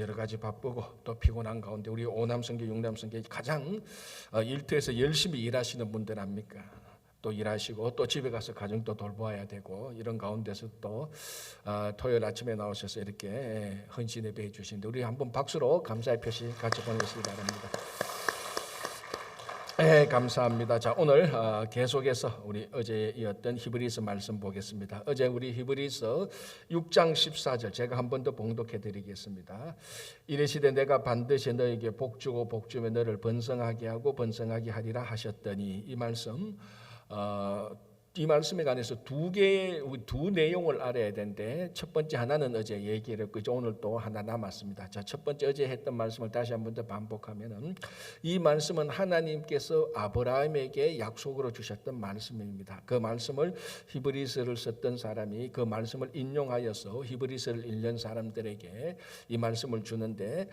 여러 가지 바쁘고 또 피곤한 가운데 우리 5남성교 6남성교 가장 일터에서 열심히 일하시는 분들 압니까? 또 일하시고 또 집에 가서 가정도 돌보아야 되고 이런 가운데서 또 토요일 아침에 나오셔서 이렇게 헌신 예배해 주시는데 우리 한번 박수로 감사의 표시 같이 보내시기 바랍니다. 네, 감사합니다. 자, 오늘 계속해서 우리 어제 이었던 히브리서 말씀 보겠습니다. 어제 우리 히브리서 6장 14절 제가 한 번 더 봉독해 드리겠습니다. 이르시되 내가 반드시 너에게 복주고 복주며 너를 번성하게 하고 번성하게 하리라 하셨더니 이 말씀에 관해서 두 내용을 알아야 되는데 첫 번째 하나는 어제 얘기를 했고 오늘 또 하나 남았습니다. 자, 첫 번째 어제 했던 말씀을 다시 한 번 더 반복하면은 이 말씀은 하나님께서 아브라함에게 약속으로 주셨던 말씀입니다. 그 말씀을 히브리서를 썼던 사람이 그 말씀을 인용하여서 히브리서를 읽는 사람들에게 이 말씀을 주는데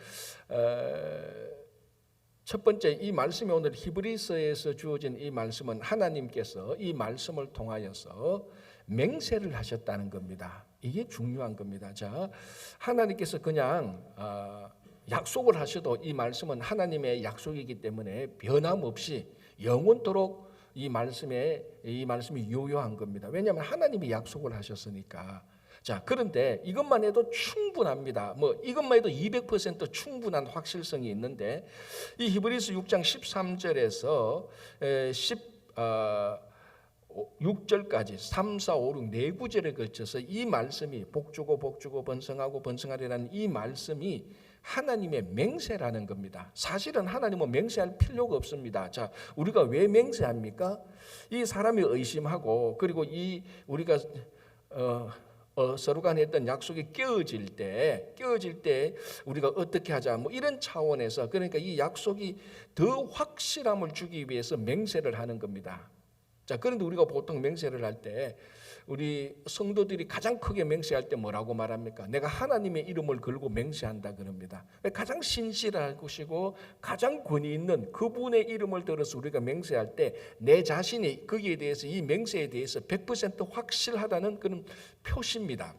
첫 번째 이 말씀이 오늘 히브리서에서 주어진 이 말씀은 하나님께서 이 말씀을 통하여서 맹세를 하셨다는 겁니다. 이게 중요한 겁니다. 자, 하나님께서 그냥 약속을 하셔도 이 말씀은 하나님의 약속이기 때문에 변함없이 영원토록 이 말씀이 유효한 겁니다. 왜냐하면 하나님이 약속을 하셨으니까. 자, 그런데 이것만 해도 충분합니다. 이것만 해도 200% 충분한 확실성이 있는데 이 히브리서 6장 13절에서 16절까지 3, 4, 5, 6, 4구절에 걸쳐서 이 말씀이 복주고 복주고 번성하고 번성하리라는 이 말씀이 하나님의 맹세라는 겁니다. 사실은 하나님은 맹세할 필요가 없습니다. 자, 우리가 왜 맹세합니까? 이 사람이 의심하고 그리고 우리가 서로 간에 했던 약속이 깨어질 때 우리가 어떻게 하자 이런 차원에서 그러니까 이 약속이 더 확실함을 주기 위해서 맹세를 하는 겁니다. 자, 그런데 우리가 보통 맹세를 할 때 우리 성도들이 가장 크게 맹세할 때 뭐라고 말합니까? 내가 하나님의 이름을 걸고 맹세한다 그럽니다. 가장 신실할 것이고 가장 권위 있는 그분의 이름을 들어서 우리가 맹세할 때 내 자신이 거기에 대해서 이 맹세에 대해서 100% 확실하다는 그런 표시입니다.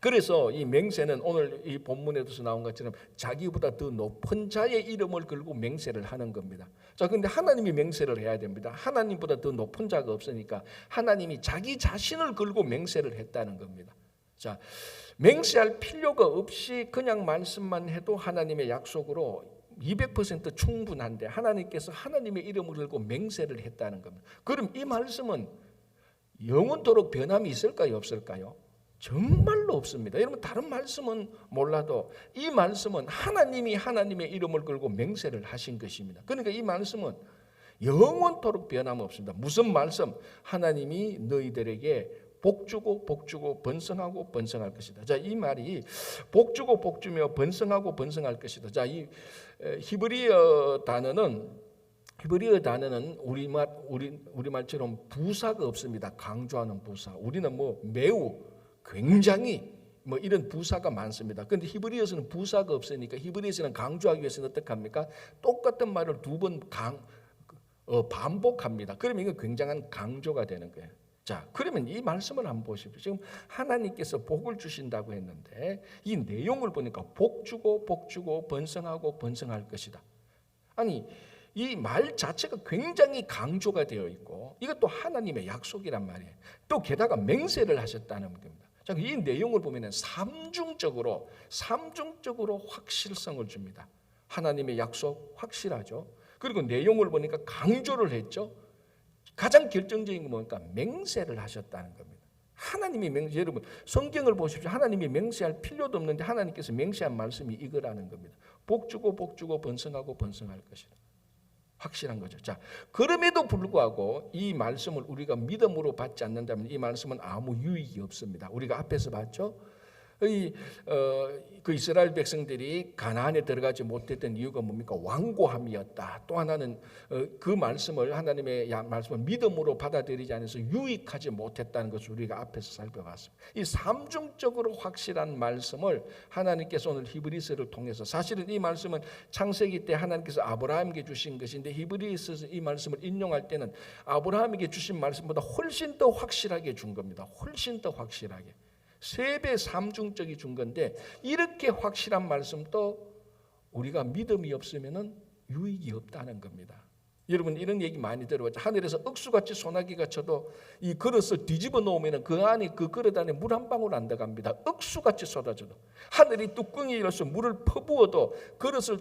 그래서 이 맹세는 오늘 이 본문에서 나온 것처럼 자기보다 더 높은 자의 이름을 걸고 맹세를 하는 겁니다. 자, 근데 하나님이 맹세를 해야 됩니다. 하나님보다 더 높은 자가 없으니까 하나님이 자기 자신을 걸고 맹세를 했다는 겁니다. 자, 맹세할 필요가 없이 그냥 말씀만 해도 하나님의 약속으로 200% 충분한데 하나님께서 하나님의 이름을 걸고 맹세를 했다는 겁니다. 그럼 이 말씀은 영원토록 변함이 있을까요, 없을까요? 정말로 없습니다. 여러분 다른 말씀은 몰라도 이 말씀은 하나님이 하나님의 이름을 걸고 맹세를 하신 것입니다. 그러니까 이 말씀은 영원토록 변함없습니다. 무슨 말씀? 하나님이 너희들에게 복주고 복주고 번성하고 번성할 것이다. 자, 이 말이 복주고 복주며 번성하고 번성할 것이다. 자, 이 히브리어 단어는 우리말처럼 부사가 없습니다. 강조하는 부사. 우리는 매우 굉장히 이런 부사가 많습니다. 그런데 히브리어에서는 부사가 없으니까 히브리어에서는 강조하기 위해서는 어떻게 합니까? 똑같은 말을 두 번 반복합니다. 그러면 이거 굉장한 강조가 되는 거예요. 자, 그러면 이 말씀을 한번 보십시오. 지금 하나님께서 복을 주신다고 했는데 이 내용을 보니까 복주고 복주고 번성하고 번성할 것이다. 아니, 이 말 자체가 굉장히 강조가 되어 있고 이것도 하나님의 약속이란 말이에요. 또 게다가 맹세를 하셨다는 겁니다. 자, 이 내용을 보면 삼중적으로 확실성을 줍니다. 하나님의 약속 확실하죠. 그리고 내용을 보니까 강조를 했죠. 가장 결정적인 건 뭡니까? 맹세를 하셨다는 겁니다. 하나님이 맹세, 여러분 성경을 보십시오. 하나님이 맹세할 필요도 없는데 하나님께서 맹세한 말씀이 이거라는 겁니다. 복주고 복주고 번성하고 번성할 것이다. 확실한 거죠. 자, 그럼에도 불구하고 이 말씀을 우리가 믿음으로 받지 않는다면 이 말씀은 아무 유익이 없습니다. 우리가 앞에서 봤죠. 그 이스라엘 백성들이 가나안에 들어가지 못했던 이유가 뭡니까? 완고함이었다. 또 하나는 그 말씀을 하나님의 말씀을 믿음으로 받아들이지 않아서 유익하지 못했다는 것을 우리가 앞에서 살펴봤습니다. 이 삼중적으로 확실한 말씀을 하나님께서 오늘 히브리서를 통해서 사실은 이 말씀은 창세기 때 하나님께서 아브라함에게 주신 것인데 히브리서에서 이 말씀을 인용할 때는 아브라함에게 주신 말씀보다 훨씬 더 확실하게 준 겁니다. 훨씬 더 확실하게. 3배 삼중적이 준 건데 이렇게 확실한 말씀도 우리가 믿음이 없으면은 유익이 없다는 겁니다. 여러분 이런 얘기 많이 들어봤죠. 하늘에서 억수같이 소나기가 쳐도 이 그릇을 뒤집어 놓으면 그 안에 그 그릇 안에 물 한 방울 안 들어갑니다. 억수같이 쏟아져도 하늘이 뚜껑이 열어서 물을 퍼부어도 그릇을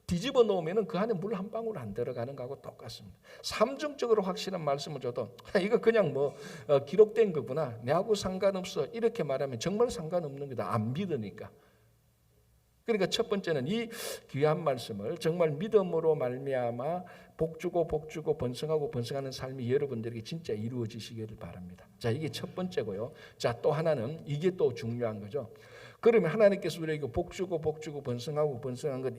뒤집어 놓으면 그 안에 물 한 방울 안 들어가는 거하고 똑같습니다. 삼중적으로 확실한 말씀을 줘도 이거 그냥 기록된 거구나, 내하고 상관없어 이렇게 말하면 정말 상관없는 거다. 안 믿으니까. 그러니까 첫 번째는 이 귀한 말씀을 정말 믿음으로 말미암아 복주고 번성하고 번성하는 삶이 여러분들에게 진짜 이루어지시기를 바랍니다. 자, 이게 첫 번째고요. 자, 또 하나는 이게 또 중요한 거죠. 그러면 하나님께서 우리에게 복주고 번성하고 번성한 것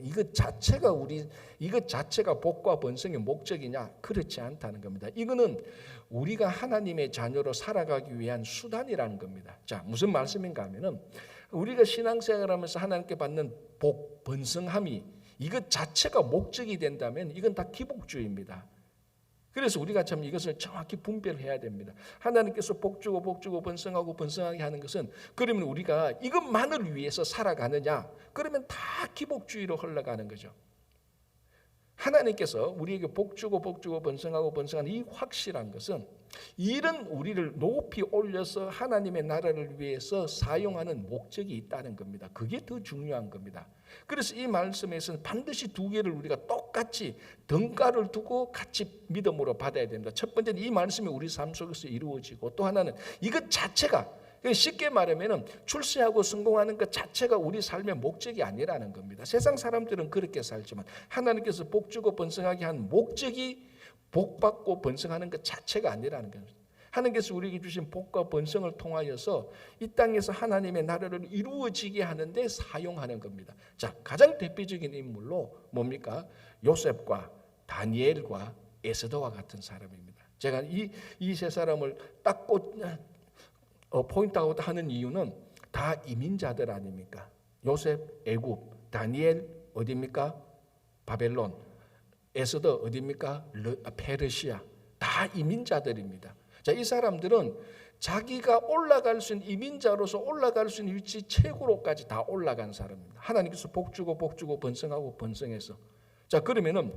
이것 자체가 복과 번성의 목적이냐? 그렇지 않다는 겁니다. 이거는 우리가 하나님의 자녀로 살아가기 위한 수단이라는 겁니다. 자, 무슨 말씀인가 하면은 우리가 신앙생활하면서 하나님께 받는 복, 번성함이 이것 자체가 목적이 된다면 이건 다 기복주의입니다. 그래서 우리가 참 이것을 정확히 분별해야 됩니다. 하나님께서 복주고 번성하고 번성하게 하는 것은 그러면 우리가 이것만을 위해서 살아가느냐? 그러면 다 기복주의로 흘러가는 거죠. 하나님께서 우리에게 복주고 번성하고 번성하는 이 확실한 것은 이런 우리를 높이 올려서 하나님의 나라를 위해서 사용하는 목적이 있다는 겁니다. 그게 더 중요한 겁니다. 그래서 이 말씀에서는 반드시 두 개를 우리가 똑같이 등가를 두고 같이 믿음으로 받아야 됩니다. 첫 번째는 이 말씀이 우리 삶 속에서 이루어지고, 또 하나는 이것 자체가, 쉽게 말하면 출세하고 성공하는 것 자체가 우리 삶의 목적이 아니라는 겁니다. 세상 사람들은 그렇게 살지만 하나님께서 복주고 번성하게 한 목적이 복받고 번성하는 것 자체가 아니라는 겁니다. 하나님께서 우리에게 주신 복과 번성을 통하여서 이 땅에서 하나님의 나라를 이루어지게 하는데 사용하는 겁니다. 자, 가장 대표적인 인물로 뭡니까? 요셉과 다니엘과 에스더와 같은 사람입니다. 제가 이 세 사람을 딱 포인트아웃 하는 이유는 다 이민자들 아닙니까? 요셉 애굽, 다니엘 어디입니까? 바벨론, 에스더 어디입니까? 페르시아. 다 이민자들입니다. 자, 이 사람들은 자기가 올라갈 수 있는, 이민자로서 올라갈 수 있는 위치 최고로까지 다 올라간 사람입니다. 하나님께서 복주고 번성하고 번성해서. 자, 그러면은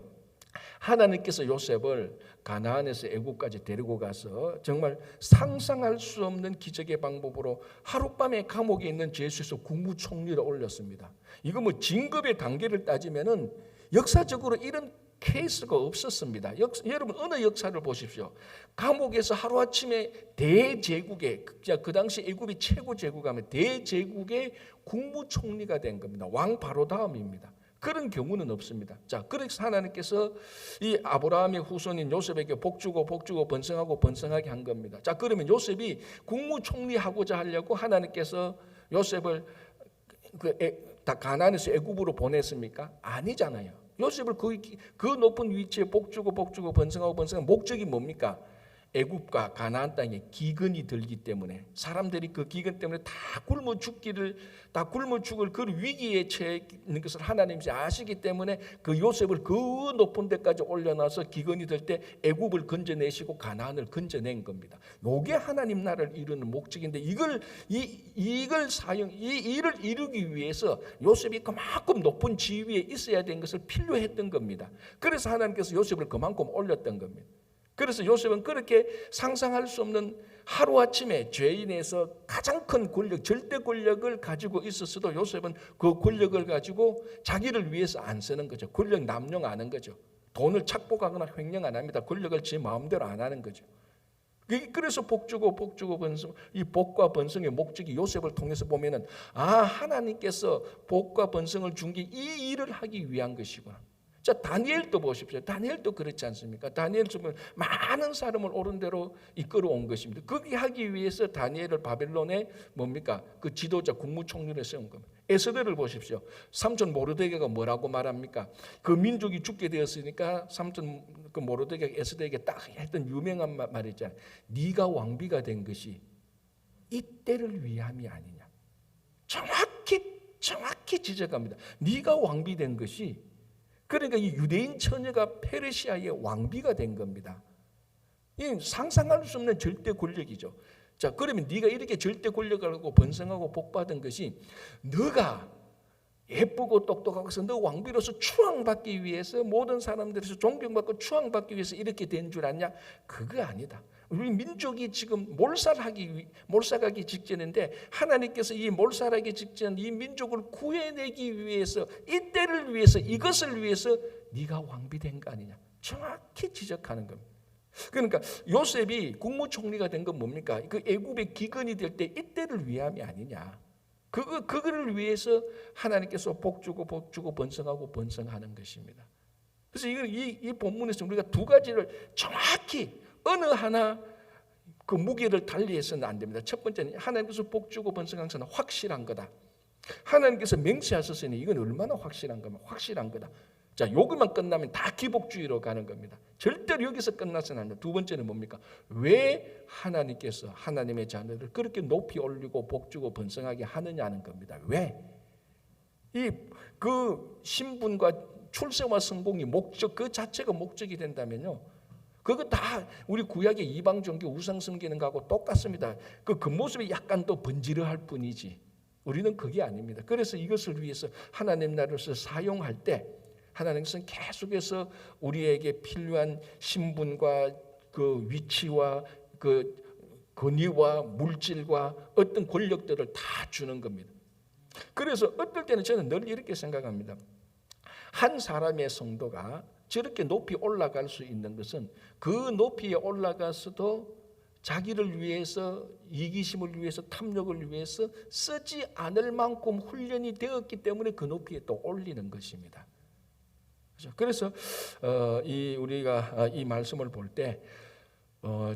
하나님께서 요셉을 가나안에서 애굽까지 데리고 가서 정말 상상할 수 없는 기적의 방법으로 하룻밤에 감옥에 있는 죄수에서 국무총리를 올렸습니다. 이거 진급의 단계를 따지면은 역사적으로 이런 케이스가 없었습니다. 여러분 어느 역사를 보십시오. 감옥에서 하루아침에 대제국의, 그 당시 애굽이 최고 제국하면 대제국의 국무총리가 된 겁니다. 왕 바로 다음입니다. 그런 경우는 없습니다. 자, 그래서 하나님께서 이 아브라함의 후손인 요셉에게 복주고 번성하고 번성하게 한 겁니다. 자, 그러면 요셉이 국무총리 하고자 하려고 하나님께서 요셉을 가나안에서 애굽으로 보냈습니까? 아니잖아요. 요셉을 그 높은 위치에 복주고 번성하고 번성하는 목적이 뭡니까? 애굽과 가나안 땅에 기근이 들기 때문에 사람들이 그 기근 때문에 다 굶어 죽을 그 위기에 처해 있는 것을 하나님이 아시기 때문에 그 요셉을 그 높은 데까지 올려놔서 기근이 들 때 애굽을 건져내시고 가나안을 건져낸 겁니다. 요게 하나님 나라를 이루는 목적인데 이 일을 이루기 위해서 요셉이 그만큼 높은 지위에 있어야 된 것을 필요했던 겁니다. 그래서 하나님께서 요셉을 그만큼 올렸던 겁니다. 그래서 요셉은 그렇게 상상할 수 없는 하루아침에 죄인에서 가장 큰 권력, 절대 권력을 가지고 있었어도 요셉은 그 권력을 가지고 자기를 위해서 안 쓰는 거죠. 권력 남용 안 하는 거죠. 돈을 착복하거나 횡령 안 합니다. 권력을 제 마음대로 안 하는 거죠. 그래서 복주고 번성, 이 복과 번성의 목적이 요셉을 통해서 보면은 하나님께서 복과 번성을 준 게 이 일을 하기 위한 것이구나. 자, 다니엘도 보십시오. 다니엘도 그렇지 않습니까? 다니엘도 많은 사람을 옳은 대로 이끌어온 것입니다. 그렇게 하기 위해서 다니엘을 바벨론에 그 지도자 국무총리를 세운 겁니다. 에스더를 보십시오. 삼촌 모르드게가 뭐라고 말합니까? 그 민족이 죽게 되었으니까 삼촌 그 모르드게가 에스더에게 딱 했던 유명한 말이 있잖아요. 네가 왕비가 된 것이 이때를 위함이 아니냐. 정확히 지적합니다. 네가 왕비 된 것이, 그러니까 이 유대인 처녀가 페르시아의 왕비가 된 겁니다. 이 상상할 수 없는 절대 권력이죠. 자, 그러면 네가 이렇게 절대 권력을 갖고 번성하고 복받은 것이 너가 예쁘고 똑똑하고 해서 너 왕비로서 추앙받기 위해서 모든 사람들에서 존경받고 추앙받기 위해서 이렇게 된 줄 아냐? 그거 아니다. 우리 민족이 지금 몰살하기 직전인데 하나님께서 이 몰살하기 직전 이 민족을 구해내기 위해서 이 때를 위해서 이것을 위해서 네가 왕비된 거 아니냐? 정확히 지적하는 겁니다. 그러니까 요셉이 국무총리가 된 건 뭡니까? 그 애굽의 기근이 될 때 이때를 위함이 아니냐? 그거를 위해서 하나님께서 복주고 번성하고 번성하는 것입니다. 그래서 이 본문에서 우리가 두 가지를 정확히 어느 하나 그 무게를 달리해서는 안 됩니다. 첫 번째는 하나님께서 복주고 번성한 것은 확실한 거다. 하나님께서 맹세하셨으니 이건 얼마나 확실한 거면 확실한 거다. 자, 요것만 끝나면 다 기복주의로 가는 겁니다. 절대로 여기서 끝나서는 안 돼요. 두 번째는 뭡니까? 왜 하나님께서 하나님의 자녀를 그렇게 높이 올리고 복주고 번성하게 하느냐는 겁니다. 왜? 그 신분과 출세와 성공이 목적 그 자체가 목적이 된다면요. 그거 다 우리 구약의 이방 종교 우상 섬기는 거하고 똑같습니다. 그 모습이 약간 더 번지르할 뿐이지. 우리는 그게 아닙니다. 그래서 이것을 위해서 하나님 나라에서 사용할 때 하나님께서는 계속해서 우리에게 필요한 신분과 그 위치와 그 권위와 물질과 어떤 권력들을 다 주는 겁니다. 그래서 어떨 때는 저는 늘 이렇게 생각합니다. 한 사람의 성도가 저렇게 높이 올라갈 수 있는 것은 그 높이에 올라가서도 자기를 위해서 이기심을 위해서 탐욕을 위해서 쓰지 않을 만큼 훈련이 되었기 때문에 그 높이에 또 올리는 것입니다. 그래서 우리가 이 말씀을 볼 때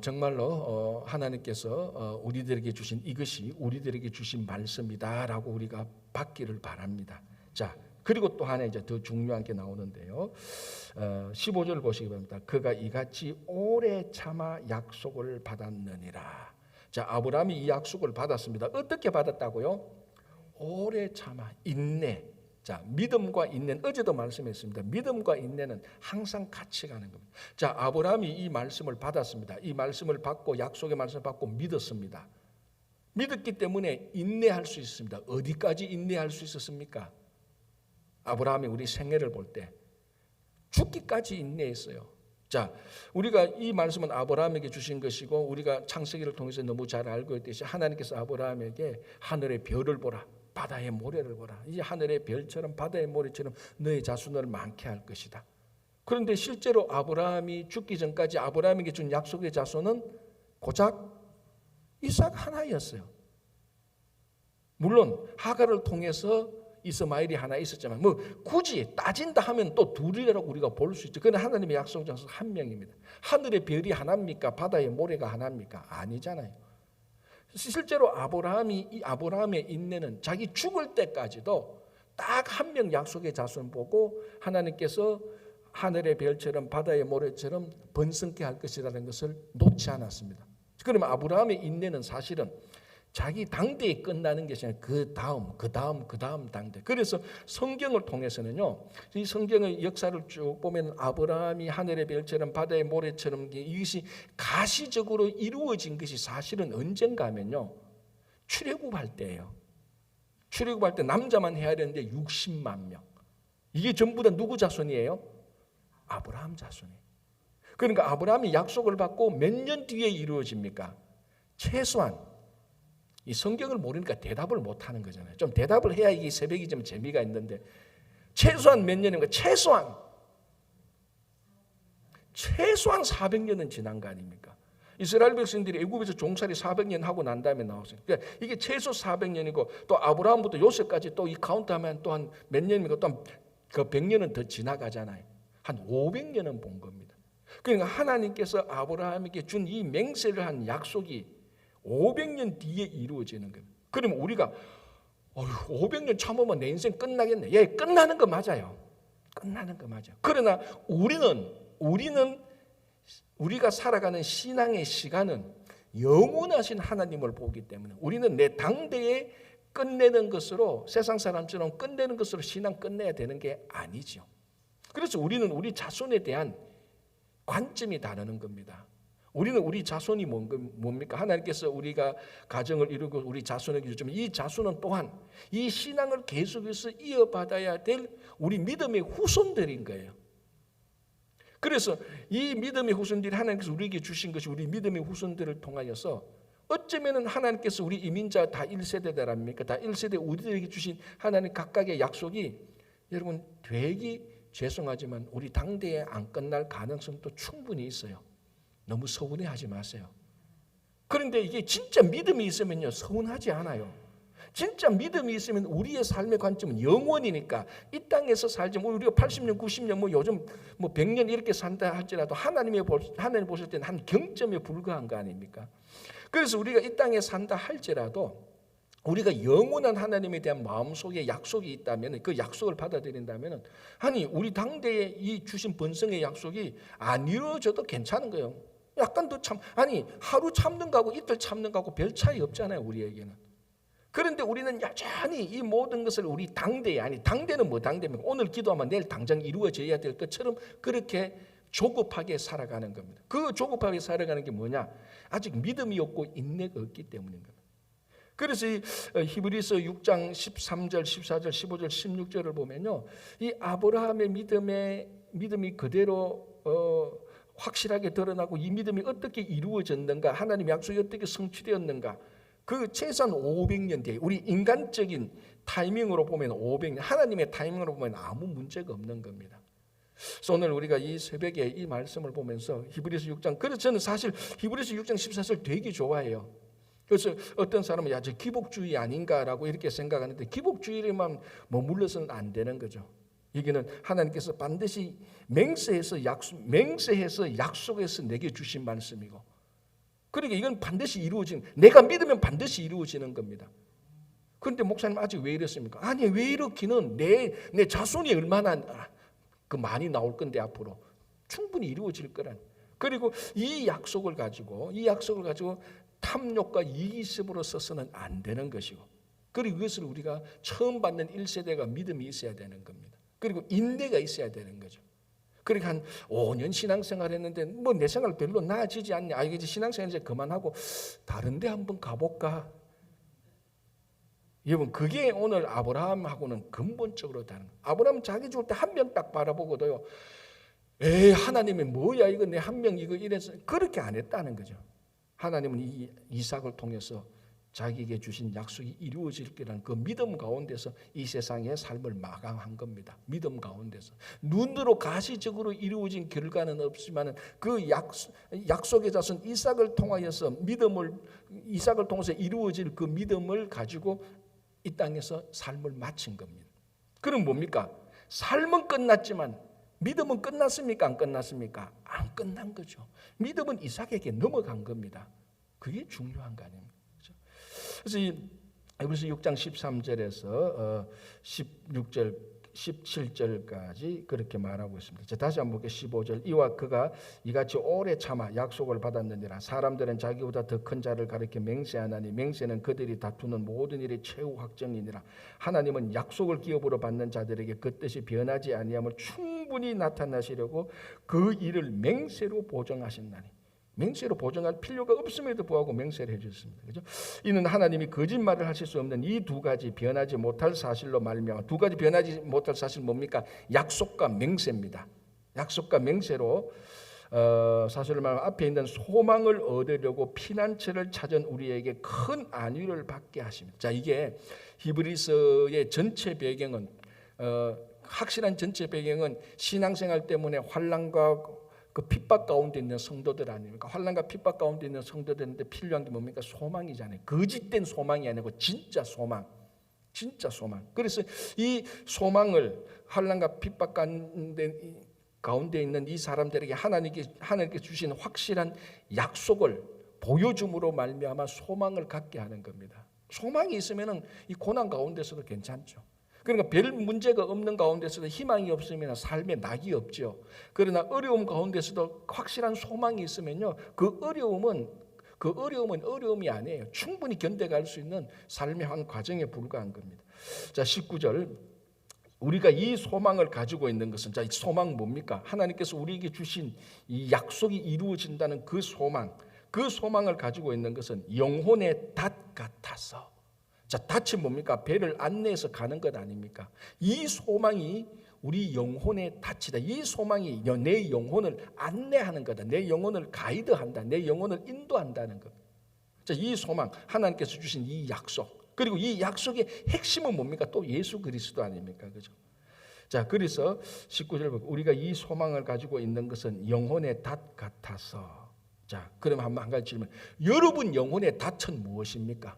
정말로 하나님께서 우리들에게 주신 이것이 우리들에게 주신 말씀이다라고 우리가 받기를 바랍니다. 자, 그리고 또 하나 이제 더 중요한 게 나오는데요. 15절 보시기 바랍니다. 그가 이같이 오래 참아 약속을 받았느니라. 자, 아브라함이 이 약속을 받았습니다. 어떻게 받았다고요? 오래 참아, 인내. 자, 믿음과 인내는 어제도 말씀했습니다. 믿음과 인내는 항상 같이 가는 겁니다. 자, 아브라함이 이 말씀을 받았습니다. 이 말씀을 받고 약속의 말씀을 받고 믿었습니다. 믿었기 때문에 인내할 수 있습니다. 어디까지 인내할 수 있었습니까? 아브라함이 우리 생애를 볼 때 죽기까지 인내했어요. 자, 우리가 이 말씀은 아브라함에게 주신 것이고 우리가 창세기를 통해서 너무 잘 알고 있듯이 하나님께서 아브라함에게 하늘의 별을 보라. 바다의 모래를 보라. 이 하늘의 별처럼 바다의 모래처럼 너의 자손을 많게 할 것이다. 그런데 실제로 아브라함이 죽기 전까지 아브라함에게 준 약속의 자손은 고작 이삭 하나였어요. 물론 하갈을 통해서 이스마엘이 하나 있었지만 뭐 굳이 따진다 하면 또 둘이라고 우리가 볼 수 있죠. 그러나 하나님의 약속 자손 한 명입니다. 하늘의 별이 하나입니까? 바다의 모래가 하나입니까? 아니잖아요. 실제로 아브라함의 인내는 자기 죽을 때까지도 딱 한 명 약속의 자손 보고 하나님께서 하늘의 별처럼 바다의 모래처럼 번성케 할 것이라는 것을 놓지 않았습니다. 그러면 아브라함의 인내는 사실은 자기 당대에 끝나는 것이 아니라 그 다음 당대. 그래서 성경을 통해서는요, 이 성경의 역사를 쭉 보면 아브라함이 하늘의 별처럼 바다의 모래처럼 이것이 가시적으로 이루어진 것이 사실은 언젠가 하면요, 출애굽할 때예요. 출애굽할 때 남자만 해야 되는데 60만 명. 이게 전부 다 누구 자손이에요? 아브라함 자손이에요. 그러니까 아브라함이 약속을 받고 몇 년 뒤에 이루어집니까? 최소한 이 성경을 모르니까 대답을 못하는 거잖아요. 좀 대답을 해야 이게 새벽이 좀 재미가 있는데 최소한 몇 년인가? 최소한 400년은 지난 거 아닙니까? 이스라엘 백성들이 애굽에서 종살이 400년 하고 난 다음에 나왔어요. 그러니까 이게 최소 400년이고 또 아브라함부터 요셉까지 또 이 카운트하면 또 한 몇 년입니까? 또 한 그 100년은 더 지나가잖아요. 한 500년은 본 겁니다. 그러니까 하나님께서 아브라함에게 준 이 맹세를 한 약속이 500년 뒤에 이루어지는 거예요. 그러면 우리가 500년 참으면 내 인생 끝나겠네. 예, 끝나는 거 맞아요. 끝나는 거 맞아요. 그러나 우리가 살아가는 신앙의 시간은 영원하신 하나님을 보기 때문에 우리는 내 당대에 끝내는 것으로 세상 사람처럼 끝내는 것으로 신앙 끝내야 되는 게 아니죠. 그래서 우리는 우리 자손에 대한 관점이 다르는 겁니다. 우리는 우리 자손이 뭡니까? 하나님께서 우리가 가정을 이루고 우리 자손에게 주지만 이 자손은 또한 이 신앙을 계속해서 이어받아야 될 우리 믿음의 후손들인 거예요. 그래서 이 믿음의 후손들이 하나님께서 우리에게 주신 것이 우리 믿음의 후손들을 통하여서 어쩌면 하나님께서 우리 이민자 다 1세대들 아닙니까? 다 1세대 우리들에게 주신 하나님 각각의 약속이 여러분 되게 죄송하지만 우리 당대에 안 끝날 가능성도 충분히 있어요. 너무 서운해하지 마세요. 그런데 이게 진짜 믿음이 있으면요 서운하지 않아요. 진짜 믿음이 있으면 우리의 삶의 관점은 영원이니까 이 땅에서 살지만 우리가 80년, 90년 뭐 요즘 뭐 100년 이렇게 산다 할지라도 하나님 보실 때는 한 경점에 불과한 거 아닙니까? 그래서 우리가 이 땅에 산다 할지라도 우리가 영원한 하나님에 대한 마음속에 약속이 있다면 그 약속을 받아들인다면 아니 우리 당대에 이 주신 번성의 약속이 안 이루어져도 괜찮은 거예요. 약간 더 아니 하루 참는 거하고 이틀 참는 거하고 별 차이 없잖아요 우리에게는. 그런데 우리는 여전히 이 모든 것을 우리 당대에 아니 당대는 뭐 당대입니까? 오늘 기도하면 내일 당장 이루어져야 될 것처럼 그렇게 조급하게 살아가는 겁니다. 그 조급하게 살아가는 게 뭐냐? 아직 믿음이 없고 인내가 없기 때문인 겁니다. 그래서 이 히브리서 6장 13절, 14절, 15절, 16절을 보면요. 이 아브라함의 믿음이 그대로 확실하게 드러나고 이 믿음이 어떻게 이루어졌는가, 하나님의 약속이 어떻게 성취되었는가. 그 최소한 500년 뒤에 우리 인간적인 타이밍으로 보면 500년, 하나님의 타이밍으로 보면 아무 문제가 없는 겁니다. 그래서 오늘 우리가 이 새벽에 이 말씀을 보면서 히브리서 6장, 그래서 저는 사실 히브리서 6장 14절 되게 좋아해요. 그래서 어떤 사람은 야, 저 기복주의 아닌가라고 이렇게 생각하는데 기복주의에만 머물러서는 안 되는 거죠. 여기는 하나님께서 반드시 맹세해서 약속해서 내게 주신 말씀이고, 그러니까 이건 반드시 이루어지는, 내가 믿으면 반드시 이루어지는 겁니다. 그런데 목사님 아직 왜 이랬습니까? 아니 왜 이렇기는 내 자손이 얼마나 그 많이 나올 건데 앞으로 충분히 이루어질 거란. 그리고 이 약속을 가지고 탐욕과 이기심으로 써서는 안 되는 것이고, 그리고 이것을 우리가 처음 받는 1세대가 믿음이 있어야 되는 겁니다. 그리고 인내가 있어야 되는 거죠. 그러니까 한 5년 신앙생활 했는데 뭐 내 생활 별로 나아지지 않냐, 이제 신앙생활 이제 그만하고 다른 데 한번 가볼까. 여러분 그게 오늘 아브라함하고는 근본적으로 다른 거예요. 아브라함은 자기 죽을 때 한 명 딱 바라보고도요, 에이 하나님이 뭐야 이거 내 한 명 이거 이래서 그렇게 안 했다는 거죠. 하나님은 이 이삭을 통해서 자기에게 주신 약속이 이루어질 거라는 그 믿음 가운데서 이 세상의 삶을 마감한 겁니다. 믿음 가운데서 눈으로 가시적으로 이루어진 결과는 없지만 그 약속의 자손 이삭을 통하여서 이삭을 통해서 이루어질 그 믿음을 가지고 이 땅에서 삶을 마친 겁니다. 그럼 뭡니까? 삶은 끝났지만 믿음은 끝났습니까? 안 끝났습니까? 안 끝난 거죠. 믿음은 이삭에게 넘어간 겁니다. 그게 중요한 거 아닙니까? 그래서 히브리서 6장 13절에서 16절, 17절까지 그렇게 말하고 있습니다. 자, 다시 한번 볼게요. 15절. 이와 그가 이같이 오래 참아 약속을 받았느니라. 사람들은 자기보다 더 큰 자를 가리켜 맹세하나니 맹세는 그들이 다투는 모든 일의 최후 확정이니라. 하나님은 약속을 기업으로 받는 자들에게 그 뜻이 변하지 아니함을 충분히 나타나시려고 그 일을 맹세로 보정하신다니. 맹세로 보정할 필요가 없음에도 불구하고 맹세를 해주셨습니다. 그렇죠? 이는 하나님이 거짓말을 하실 수 없는 이 두 가지 변하지 못할 사실로 말미암아, 두 가지 변하지 못할 사실 뭡니까? 약속과 맹세입니다. 약속과 맹세로 사실을 말하면 앞에 있는 소망을 얻으려고 피난처를 찾은 우리에게 큰 안위를 받게 하십니다. 자, 이게 히브리서의 전체 배경은 확실한 전체 배경은 신앙생활 때문에 환난과 그 핍박 가운데 있는 성도들 아닙니까? 환난과 핍박 가운데 있는 성도들인데 필요한 게 뭡니까? 소망이잖아요. 거짓된 소망이 아니고 진짜 소망. 진짜 소망. 그래서 이 소망을 환난과 핍박 가운데 있는 이 사람들에게 하나님께 주신 확실한 약속을 보여줌으로 말미암아 소망을 갖게 하는 겁니다. 소망이 있으면은 이 고난 가운데서도 괜찮죠. 그러니까 별 문제가 없는 가운데서도 희망이 없으면 삶에 낙이 없죠. 그러나 어려움 가운데서도 확실한 소망이 있으면요, 그 어려움은 어려움이 아니에요. 충분히 견뎌갈 수 있는 삶의 한 과정에 불과한 겁니다. 자, 19절. 우리가 이 소망을 가지고 있는 것은, 자, 이 소망 뭡니까? 하나님께서 우리에게 주신 이 약속이 이루어진다는 그 소망, 그 소망을 가지고 있는 것은 영혼의 닷 같아서. 자, 닷이 뭡니까? 배를 안내해서 가는 것 아닙니까? 이 소망이 우리 영혼의 닷이다. 이 소망이 내 영혼을 안내하는 거다. 내 영혼을 가이드한다. 내 영혼을 인도한다는 것. 자, 이 소망, 하나님께서 주신 이 약속, 그리고 이 약속의 핵심은 뭡니까? 또 예수 그리스도 아닙니까? 그죠? 자, 그래서 19절 보고 우리가 이 소망을 가지고 있는 것은 영혼의 닷 같아서. 자, 그러면 한 가지 질문. 여러분 영혼의 닷은 무엇입니까?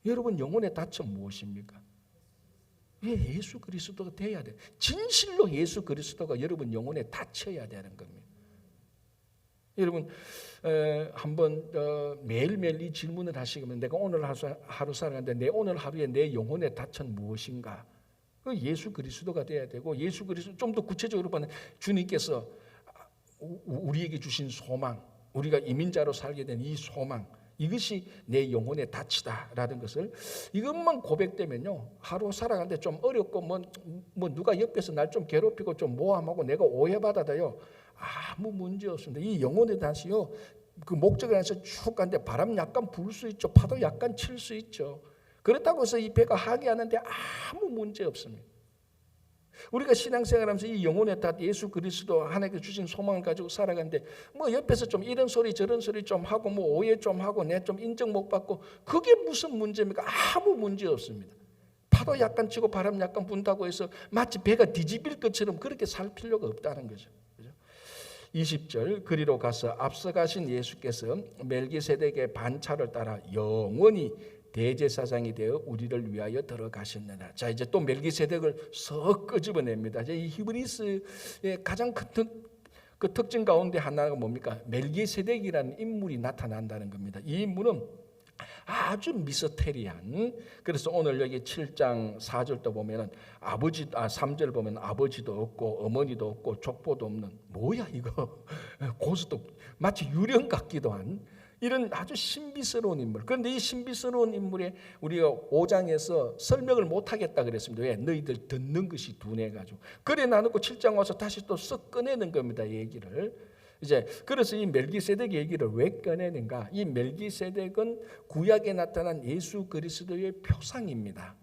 여러분 영혼의 닷은 무엇입니까? 예수 그리스도가 돼야 돼. 진실로 예수 그리스도가 여러분 영혼의 닫혀야 되는 겁니다. 여러분 한번 매일매일 이 질문을 하시면, 내가 오늘 하루 살았는데 내 오늘 하루에 내 영혼의 닫은 무엇인가? 그 예수 그리스도가 돼야 되고, 예수 그리스도 좀 더 구체적으로 보면 주님께서 우리에게 주신 소망, 우리가 이민자로 살게 된 이 소망, 이것이 내 영혼의 닻이다라는 것을, 이것만 고백되면요, 하루 살아가는데 좀 어렵고 뭐 누가 옆에서 날 좀 괴롭히고 좀 모함하고 내가 오해받아도요 아무 문제 없습니다. 이 영혼의 닻이요, 그 목적에 안에서 쭉 가는데 바람 약간 불 수 있죠, 파도 약간 칠 수 있죠. 그렇다고 해서 이 배가 하게하는데 아무 문제 없습니다. 우리가 신앙생활하면서 이 영혼의 닷 예수 그리스도 하나님께 주신 소망을 가지고 살아가는데, 뭐 옆에서 좀 이런 소리 저런 소리 좀 하고 뭐 오해 좀 하고 내 좀 인정 못 받고, 그게 무슨 문제입니까? 아무 문제 없습니다. 파도 약간 치고 바람 약간 분다고 해서 마치 배가 뒤집힐 것처럼 그렇게 살 필요가 없다는 거죠. 20절, 그리로 가서 앞서가신 예수께서 멜기세덱의 반차를 따라 영원히 대제사장이 되어 우리를 위하여 들어가셨느라. 자, 이제 또 멜기세덱을 썩 끄집어냅니다. 이제 이 히브리스의 가장 큰 그 특징 가운데 하나가 뭡니까? 멜기세덱이라는 인물이 나타난다는 겁니다. 이 인물은 아주 미스테리한, 그래서 오늘 여기 7장 4절도 보면은 3절 보면 아버지도 없고 어머니도 없고 족보도 없는, 뭐야 이거 고스톱 마치 유령 같기도 한 이런 아주 신비스러운 인물. 그런데 이 신비스러운 인물에 우리가 5장에서 설명을 못하겠다 그랬습니다. 왜? 너희들 듣는 것이 둔해가지고. 그래 놔놓고 7장 와서 다시 또 썩 꺼내는 겁니다, 얘기를. 이제 그래서 이 멜기세덱 얘기를 왜 꺼내는가? 이 멜기세덱은 구약에 나타난 예수 그리스도의 표상입니다.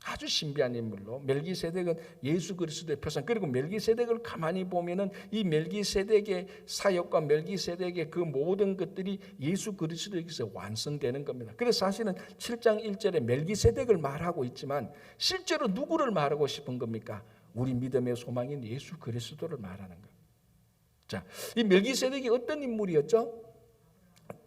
아주 신비한 인물로 멜기세덱은 예수 그리스도의 표상. 그리고 멜기세덱을 가만히 보면은 이 멜기세덱의 사역과 멜기세덱의 그 모든 것들이 예수 그리스도에게서 완성되는 겁니다. 그래서 사실은 7장 1절에 멜기세덱을 말하고 있지만 실제로 누구를 말하고 싶은 겁니까? 우리 믿음의 소망인 예수 그리스도를 말하는 겁니다. 자, 이 멜기세덱이 어떤 인물이었죠?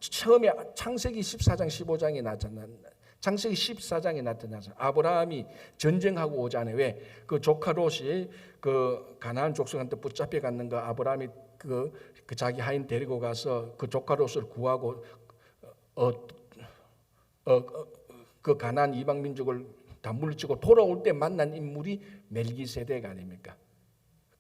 처음에 창세기 14장 15장에 나타난, 창세기 14장에 나타나서 아브라함이 전쟁하고 오잖아요. 왜? 그 조카 롯이 그 가나안 족속한테 붙잡혀 갔는 거, 아브라함이 그 자기 하인 데리고 가서 그 조카 롯을 구하고 그 가나안 이방 민족을 다 물리치고 돌아올 때 만난 인물이 멜기세덱 아닙니까?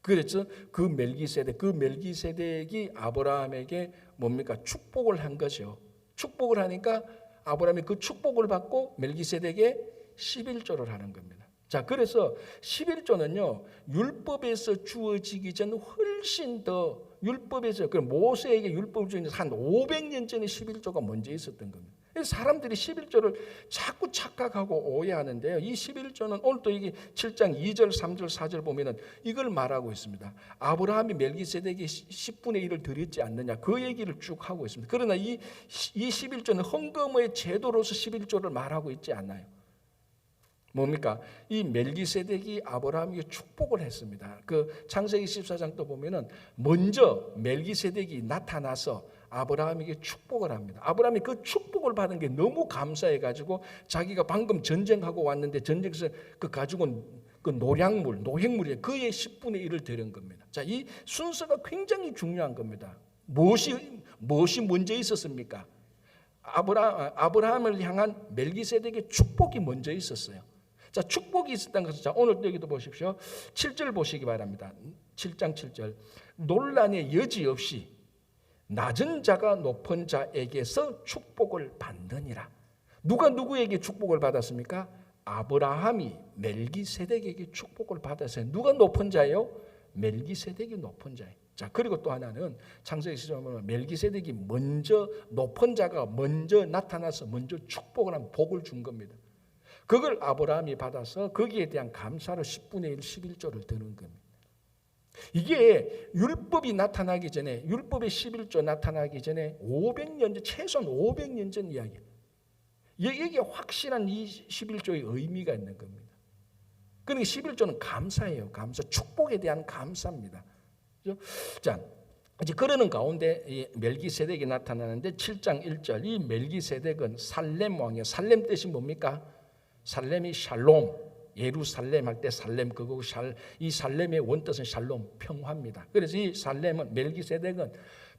그래서 그 멜기세덱이 아브라함에게 뭡니까? 축복을 한 거죠. 축복을 하니까 아브라함이 그 축복을 받고 멜기세덱에 11조를 하는 겁니다. 자, 그래서 11조는요, 율법에서 주어지기 전 훨씬 더, 율법에서, 그 모세에게 율법을 주는 한 500년 전에 11조가 먼저 있었던 겁니다. 사람들이 11조를 자꾸 착각하고 오해하는데요. 이 11조는 오늘 또 이게 7장 2절, 3절, 4절 보면은 이걸 말하고 있습니다. 아브라함이 멜기세덱에 10분의 1을 드렸지 않느냐, 그 얘기를 쭉 하고 있습니다. 그러나 이 11조는 헌금의 제도로서 11조를 말하고 있지 않나요? 뭡니까? 이 멜기세덱이 아브라함에게 축복을 했습니다. 그 창세기 14장도 보면은 먼저 멜기세덱이 나타나서 아브라함에게 축복을 합니다. 아브라함이 그 축복을 받은 게 너무 감사해가지고 자기가 방금 전쟁하고 왔는데 전쟁에서 그 가지고 온 그 노획물이 그의 10분의 1을 드린 겁니다. 자, 이 순서가 굉장히 중요한 겁니다. 무엇이 먼저 있었습니까? 아브라함을 향한 멜기세덱의 축복이 먼저 있었어요. 자, 축복이 있었다는 것은, 자, 오늘 여기도 보십시오. 7절 보시기 바랍니다. 7장 7절. 논란의 여지 없이 낮은 자가 높은 자에게서 축복을 받느니라. 누가 누구에게 축복을 받았습니까? 아브라함이 멜기세덱에게 축복을 받았어요. 누가 높은 자예요? 멜기세덱이 높은 자예요. 자, 그리고 또 하나는 창세기 10장에 보면 멜기세덱이 먼저 높은 자가 먼저 나타나서 먼저 축복을 한 복을 준 겁니다. 그걸 아브라함이 받아서 거기에 대한 감사로 10분의 1, 11조를 드는 겁니다. 이게 율법이 나타나기 전에, 율법의 11조 나타나기 전에 500년 전, 최소한 500년 전 이야기예요. 여기에 확실한 이 11조의 의미가 있는 겁니다. 그러니까 11조는 감사예요. 감사, 축복에 대한 감사입니다. 그렇죠? 자, 이제 그러는 가운데 이 멜기세덱이 나타나는데 7장 1절, 이 멜기세덱은 살렘 왕이에요. 살렘 뜻이 뭡니까? 살렘이 샬롬, 예루살렘 할 때 살렘, 그거 이 살렘의 원뜻은 샬롬, 평화입니다. 그래서 이 살렘은, 멜기세덱은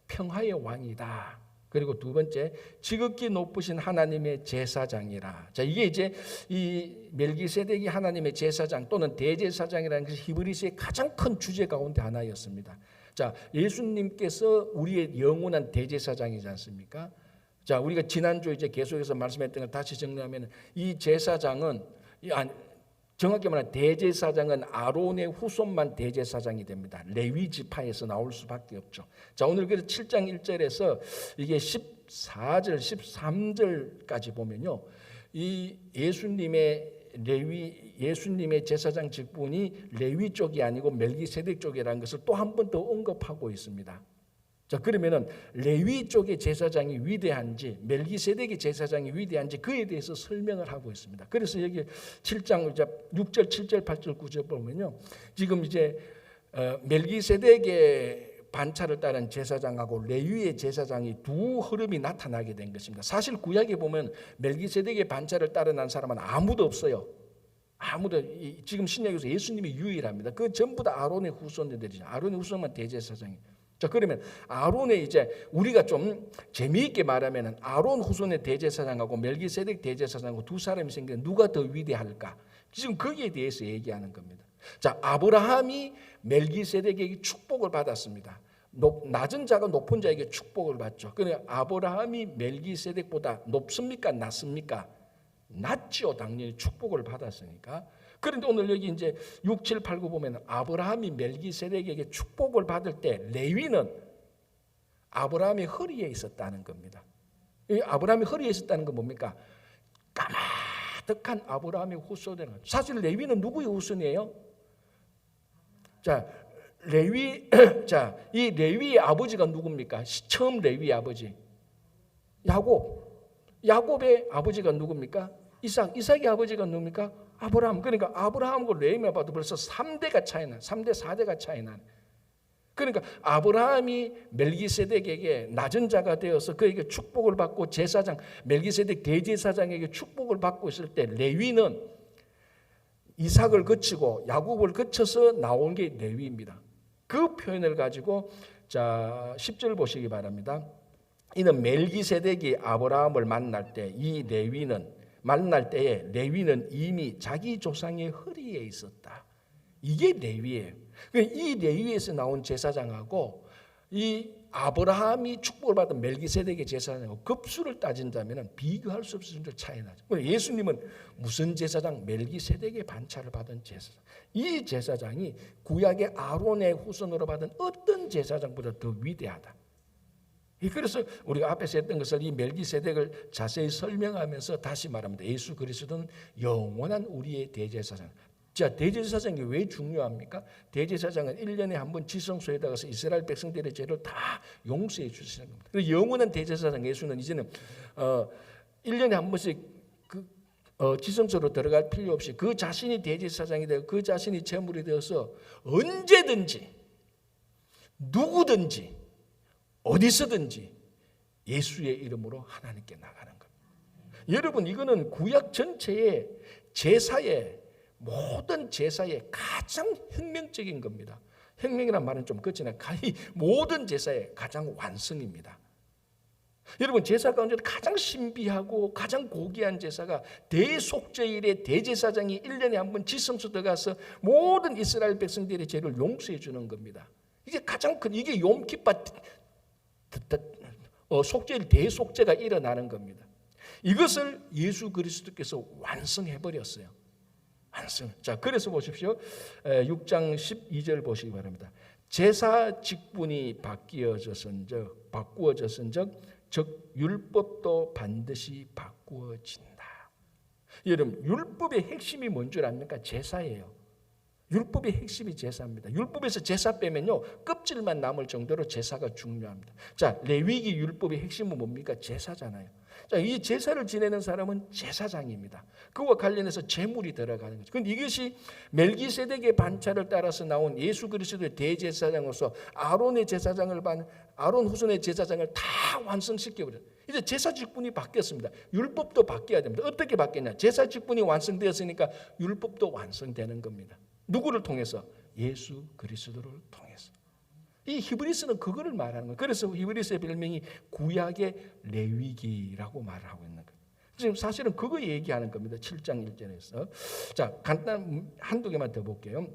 평화의 왕이다. 그리고 두 번째, 지극히 높으신 하나님의 제사장이라. 자, 이게 이제 이 멜기세덱이 하나님의 제사장 또는 대제사장이라는 것이 히브리서의 가장 큰 주제 가운데 하나였습니다. 자, 예수님께서 우리의 영원한 대제사장이지 않습니까? 자, 우리가 지난주 이제 계속해서 말씀했던 걸 다시 정리하면 이 제사장은, 정확히 말하면 대제사장은 아론의 후손만 대제사장이 됩니다. 레위 지파에서 나올 수밖에 없죠. 자, 오늘 그래서 7장 1절에서 이게 14절, 13절까지 보면요, 이 예수님의 제사장 직분이 레위 쪽이 아니고 멜기세덱 쪽이라는 것을 또 한 번 더 언급하고 있습니다. 자, 그러면은 레위 쪽의 제사장이 위대한지 멜기세덱의 제사장이 위대한지 그에 대해서 설명을 하고 있습니다. 그래서 여기 7장 6절, 7절, 8절, 9절 보면요, 지금 이제 멜기세덱의 반차를 따른 제사장하고 레위의 제사장이 두 흐름이 나타나게 된 것입니다. 사실 구약에 보면 멜기세덱의 반차를 따른 사람은 아무도 없어요. 아무도. 지금 신약에서 예수님이 유일합니다. 그 전부 다 아론의 후손들이죠. 아론의 후손만 대제사장이에요. 자, 그러면 아론의, 이제 우리가 좀 재미있게 말하면 아론 후손의 대제사장하고 멜기세덱 대제사장하고 두 사람이 생긴 누가 더 위대할까? 지금 거기에 대해서 얘기하는 겁니다. 자, 아브라함이 멜기세덱에게 축복을 받았습니다. 낮은 자가 높은 자에게 축복을 받죠. 그러니까 아브라함이 멜기세덱보다 높습니까? 낮습니까? 낮죠. 당연히 축복을 받았으니까. 그런데 오늘 여기 이제 6, 7, 8, 9 보면 아브라함이 멜기세덱에게 축복을 받을 때 레위는 아브라함의 허리에 있었다는 겁니다. 이 아브라함의 허리에 있었다는 건 뭡니까? 까마득한 아브라함의 후손들. 사실 레위는 누구의 후손이에요? 자, 자, 이 레위의 아버지가 누굽니까? 처음 레위의 아버지 야곱의 아버지가 누굽니까? 이삭의 아버지가 누굽니까? 아브라함. 그러니까 아브라함과 레위만 봐도 벌써 3대가 차이 나. 3대, 4대가 차이 나네. 그러니까 아브라함이 멜기세덱에게 낮은 자가 되어서 그에게 축복을 받고 제사장, 멜기세덱 대제사장에게 축복을 받고 있을 때 레위는 이삭을 거치고 야곱을 거쳐서 나온 게 레위입니다. 그 표현을 가지고 자 10절 보시기 바랍니다. 이는 멜기세덱이 아브라함을 만날 때 이 레위는 만날 때에 레위는 이미 자기 조상의 허리에 있었다. 이게 레위예요. 이 레위에서 나온 제사장하고 이 아브라함이 축복을 받은 멜기세덱의 제사장하고 급수를 따진다면 비교할 수 없을 정도로 차이 나죠. 예수님은 무슨 제사장? 멜기세덱의 반차를 받은 제사장. 이 제사장이 구약의 아론의 후손으로 받은 어떤 제사장보다 더 위대하다. 그래서 우리가 앞에서 했던 것을 이 멜기세덱을 자세히 설명하면서 다시 말합니다. 예수 그리스도는 영원한 우리의 대제사장. 자, 대제사장이 왜 중요합니까? 대제사장은 1년에 한 번 지성소에 가서 이스라엘 백성들의 죄를 다 용서해 주시는 겁니다. 영원한 대제사장 예수는 이제는 1년에 한 번씩 지성소로 들어갈 필요 없이 그 자신이 대제사장이 되고 그 자신이 제물이 되어서 언제든지 누구든지 어디서든지 예수의 이름으로 하나님께 나가는 겁니다. 여러분, 이거는 구약 전체의 제사의 모든 제사의 가장 혁명적인 겁니다. 혁명이란 말은 좀 그렇지만 모든 제사의 가장 완성입니다. 여러분, 제사 가운데 가장 신비하고 가장 고귀한 제사가 대속죄일에 대제사장이 1년에 한 번 지성소 들어가서 모든 이스라엘 백성들의 죄를 용서해 주는 겁니다. 이게 가장 큰, 이게 욤키파 속죄일 대속죄가 일어나는 겁니다. 이것을 예수 그리스도께서 완성해 버렸어요. 완성. 자, 그래서 보십시오. 6장 12절 보시기 바랍니다. 제사 직분이 바꾸어졌은즉 즉 율법도 반드시 바꾸어진다. 여러분, 율법의 핵심이 뭔 줄 압니까? 제사예요. 율법의 핵심이 제사입니다. 율법에서 제사 빼면요, 껍질만 남을 정도로 제사가 중요합니다. 자, 레위기 율법의 핵심은 뭡니까? 제사잖아요. 자, 이 제사를 지내는 사람은 제사장입니다. 그와 관련해서 제물이 들어가는 거죠. 그런데 이것이 멜기세덱의 반차를 따라서 나온 예수 그리스도의 대제사장으로서 아론 후손의 제사장을 다 완성시켜버렸어요. 이제 제사 직분이 바뀌었습니다. 율법도 바뀌어야 됩니다. 어떻게 바뀌었냐? 제사 직분이 완성되었으니까 율법도 완성되는 겁니다. 누구를 통해서? 예수 그리스도를 통해서. 이 히브리서는 그거를 말하는 거예요. 그래서 히브리서의 별명이 구약의 레위기라고 말을 하고 있는 거예요. 지금 사실은 그거 얘기하는 겁니다. 7장 1절에서. 자, 간단 한두 개만 더 볼게요.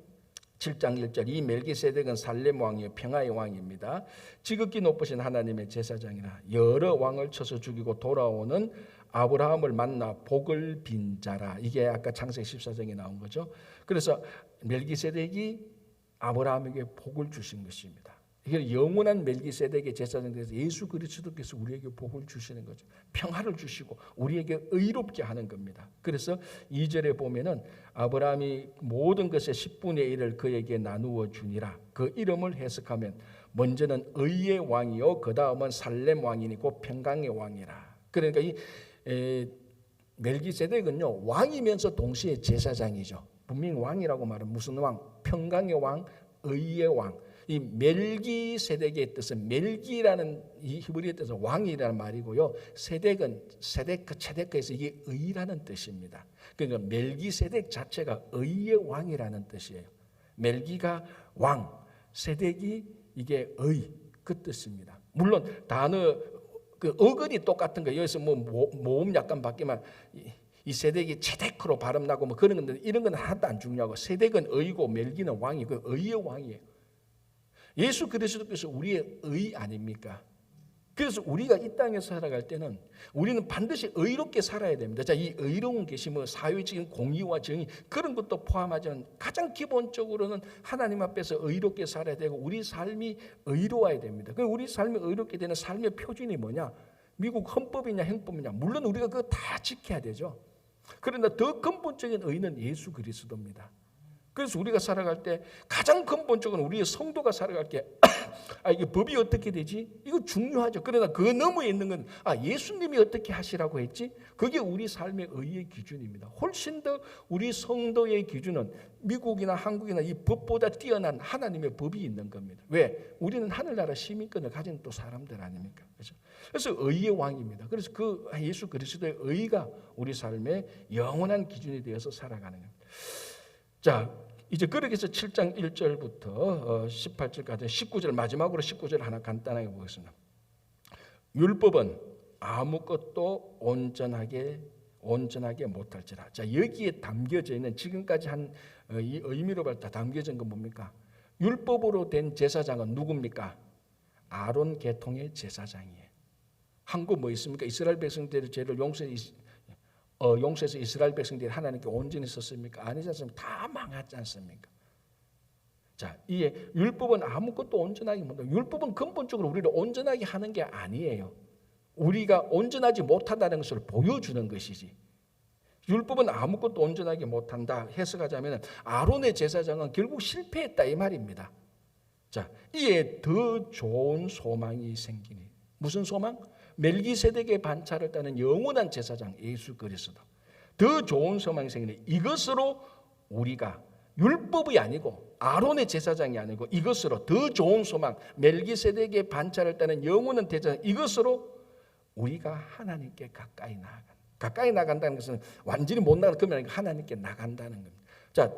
7장 1절. 이 멜기세덱은 살렘 왕이요 평화의 왕입니다. 지극히 높으신 하나님의 제사장이라 여러 왕을 쳐서 죽이고 돌아오는 아브라함을 만나 복을 빈 자라. 이게 아까 창세기 14장에 나온 거죠. 그래서 멜기세덱이 아브라함에게 복을 주신 것입니다. 이게 영원한 멜기세덱의 제사장에서 예수 그리스도께서 우리에게 복을 주시는 거죠. 평화를 주시고 우리에게 의롭게 하는 겁니다. 그래서 2절에 보면은 아브라함이 모든 것의 10분의 1을 그에게 나누어 주니라. 그 이름을 해석하면 먼저는 의의 왕이요 그 다음은 살렘 왕이니 곧 평강의 왕이라. 그러니까 이 멜기세덱은요 왕이면서 동시에 제사장이죠. 분명히 왕이라고 말하면 무슨 왕? 평강의 왕, 의의 왕. 이 멜기세덱의 뜻은 멜기라는 이 히브리의 뜻은 왕이라는 말이고요. 세덱은 체데크에서 이게 의라는 뜻입니다. 그러니까 멜기세덱 자체가 의의 왕이라는 뜻이에요. 멜기가 왕, 세덱이 이게 의 그 뜻입니다. 물론 단어 그 어근이 똑같은 거 여기서 모음 약간 바뀌면 이 세덱이 체데크로 발음 나고 뭐 그런 건데 이런 건 하나도 안 중요하고 세덱은 의고 멜기는 왕이 그 의의 왕이에요. 예수 그리스도께서 우리의 의 아닙니까? 그래서 우리가 이 땅에서 살아갈 때는 우리는 반드시 의롭게 살아야 됩니다. 자, 이 의로운 것이 뭐 사회적인 공의와 정의 그런 것도 포함하지만 가장 기본적으로는 하나님 앞에서 의롭게 살아야 되고 우리 삶이 의로워야 됩니다. 그 우리 삶이 의롭게 되는 삶의 표준이 뭐냐? 미국 헌법이냐 행법이냐? 물론 우리가 그거 다 지켜야 되죠. 그러나 더 근본적인 의는 예수 그리스도입니다. 그래서 우리가 살아갈 때 가장 근본적으로 우리의 성도가 살아갈 때 이게 법이 어떻게 되지? 이거 중요하죠. 그러나 그 너머에 있는 건 예수님이 어떻게 하시라고 했지? 그게 우리 삶의 의의 기준입니다. 훨씬 더 우리 성도의 기준은 미국이나 한국이나 이 법보다 뛰어난 하나님의 법이 있는 겁니다. 왜? 우리는 하늘나라 시민권을 가진 또 사람들 아닙니까? 그렇죠? 그래서 의의 왕입니다. 그래서 그 예수 그리스도의 의가 우리 삶의 영원한 기준이 되어서 살아가는 겁니다. 자, 이제 그렇게 해서 7장 1절부터 18절까지 19절 마지막으로 19절 하나 간단하게 보겠습니다. 율법은 아무것도 온전하게 못할지라. 자, 여기에 담겨져 있는 지금까지 한 이 의미로 다 담겨진 건 뭡니까? 율법으로 된 제사장은 누굽니까? 아론 계통의 제사장이에요. 한국 뭐 있습니까? 이스라엘 백성들의 죄를 용서해서 이스라엘 백성들이 하나님께 온전히 썼습니까? 아니지 않습니까? 다 망하지 않습니까? 자, 이게 율법은 아무것도 온전하게 못한다. 율법은 근본적으로 우리를 온전하게 하는 게 아니에요. 우리가 온전하지 못하다는 것을 보여주는 것이지. 율법은 아무것도 온전하게 못한다. 해석하자면 아론의 제사장은 결국 실패했다 이 말입니다. 자, 이에 더 좋은 소망이 생기니 무슨 소망? 멜기세덱의 반차를 따는 영원한 제사장 예수 그리스도. 더 좋은 소망이 생기니 이것으로 우리가 율법이 아니고 아론의 제사장이 아니고 이것으로 더 좋은 소망 멜기세덱의 반차를 따는 영원한 제사장 이것으로 우리가 하나님께 가까이 나간다는 것은 완전히 못 나가는 그러면 하나님께 나간다는 겁니다. 자,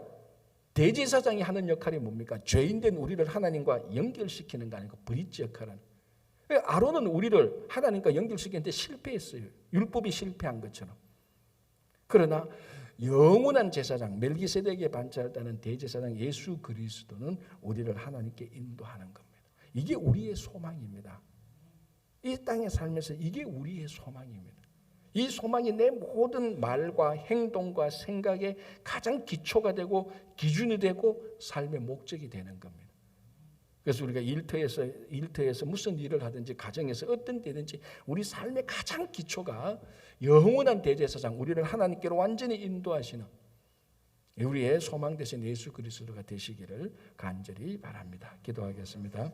대제사장이 하는 역할이 뭡니까? 죄인된 우리를 하나님과 연결시키는 거 아니고 브릿지 역할은. 아론은 우리를 하나님과 연결시키는데 실패했어요. 율법이 실패한 것처럼. 그러나 영원한 제사장 멜기세덱의 반차를 따는 대제사장 예수 그리스도는 우리를 하나님께 인도하는 겁니다. 이게 우리의 소망입니다. 이 땅에 살면서 이게 우리의 소망입니다. 이 소망이 내 모든 말과 행동과 생각의 가장 기초가 되고 기준이 되고 삶의 목적이 되는 겁니다. 그래서 우리가 일터에서 무슨 일을 하든지 가정에서 어떤 때든지 우리 삶의 가장 기초가 영원한 대제사장, 우리를 하나님께로 완전히 인도하시는 우리의 소망 되신 예수 그리스도가 되시기를 간절히 바랍니다. 기도하겠습니다.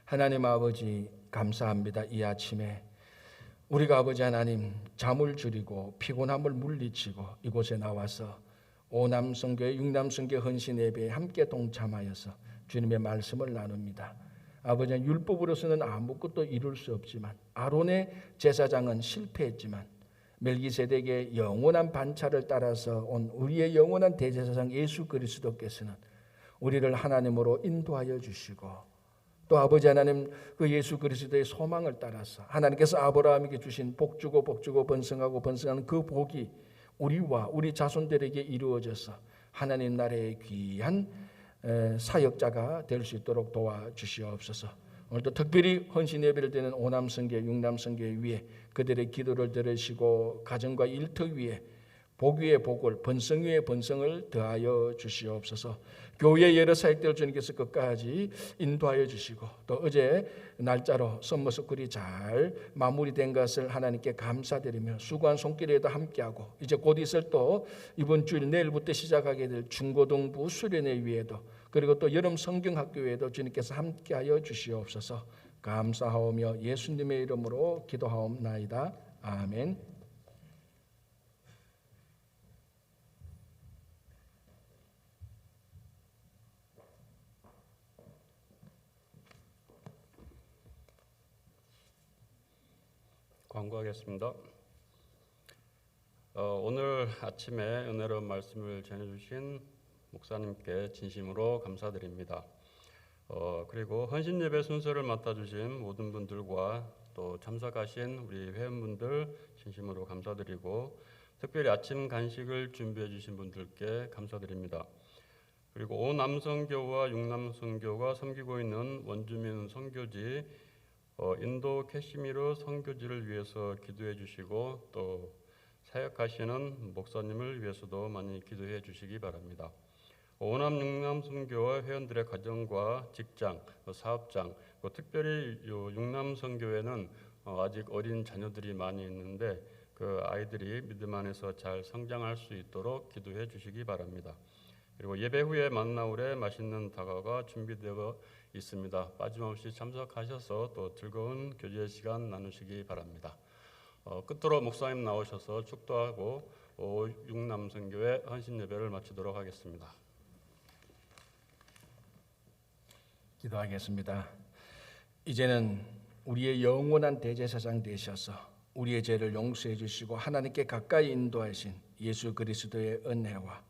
하나님 아버지 감사합니다. 이 아침에 우리가 아버지 하나님 잠을 줄이고 피곤함을 물리치고 이곳에 나와서 오남선교회 육남선교회 헌신 예배에 함께 동참하여서 주님의 말씀을 나눕니다. 아버지 율법으로서는 아무것도 이룰 수 없지만 아론의 제사장은 실패했지만 멜기세덱의 영원한 반차를 따라서 온 우리의 영원한 대제사장 예수 그리스도께서는 우리를 하나님으로 인도하여 주시고 또 아버지 하나님 그 예수 그리스도의 소망을 따라서 하나님께서 아브라함에게 주신 복주고 번성하고 번성하는 그 복이 우리와 우리 자손들에게 이루어져서 하나님 나라의 귀한 사역자가 될 수 있도록 도와주시옵소서. 오늘도 특별히 헌신 예배를 드리는 오남선교회 육남선교회 위에 그들의 기도를 들으시고 가정과 일터 위에 복 위에 복을 번성 위에 번성을 더하여 주시옵소서. 교회 여러 사역들 주님께서 끝까지 인도하여 주시고 또 어제 날짜로 선머스쿨이 잘 마무리된 것을 하나님께 감사드리며 수고한 손길에도 함께하고 이제 곧 있을 또 이번 주일 내일부터 시작하게 될 중고등부 수련회 위에도 그리고 또 여름 성경학교에도 주님께서 함께하여 주시옵소서. 감사하오며 예수님의 이름으로 기도하옵나이다. 아멘. 광고하겠습니다. 오늘 아침에 은혜로운 말씀을 전해주신 목사님께 진심으로 감사드립니다. 그리고 헌신 예배 순서를 맡아주신 모든 분들과 또 참석하신 우리 회원분들 진심으로 감사드리고 특별히 아침 간식을 준비해 주신 분들께 감사드립니다. 그리고 오남선교와 육남선교가 섬기고 있는 원주민 선교지 인도 캐시미르 선교지를 위해서 기도해 주시고 또 사역하시는 목사님을 위해서도 많이 기도해 주시기 바랍니다. 오남 육남 선교와 회원들의 가정과 직장, 사업장, 특별히 육남 선교회는 아직 어린 자녀들이 많이 있는데 그 아이들이 믿음 안에서 잘 성장할 수 있도록 기도해 주시기 바랍니다. 그리고 예배 후에 만나울에 맛있는 다과가 준비되어 있습니다. 빠짐없이 참석하셔서 또 즐거운 교제 시간 나누시기 바랍니다. 끝으로 목사님 나오셔서 축도하고 육남선교회 헌신 예배를 마치도록 하겠습니다. 기도하겠습니다. 이제는 우리의 영원한 대제사장 되셔서 우리의 죄를 용서해 주시고 하나님께 가까이 인도하신 예수 그리스도의 은혜와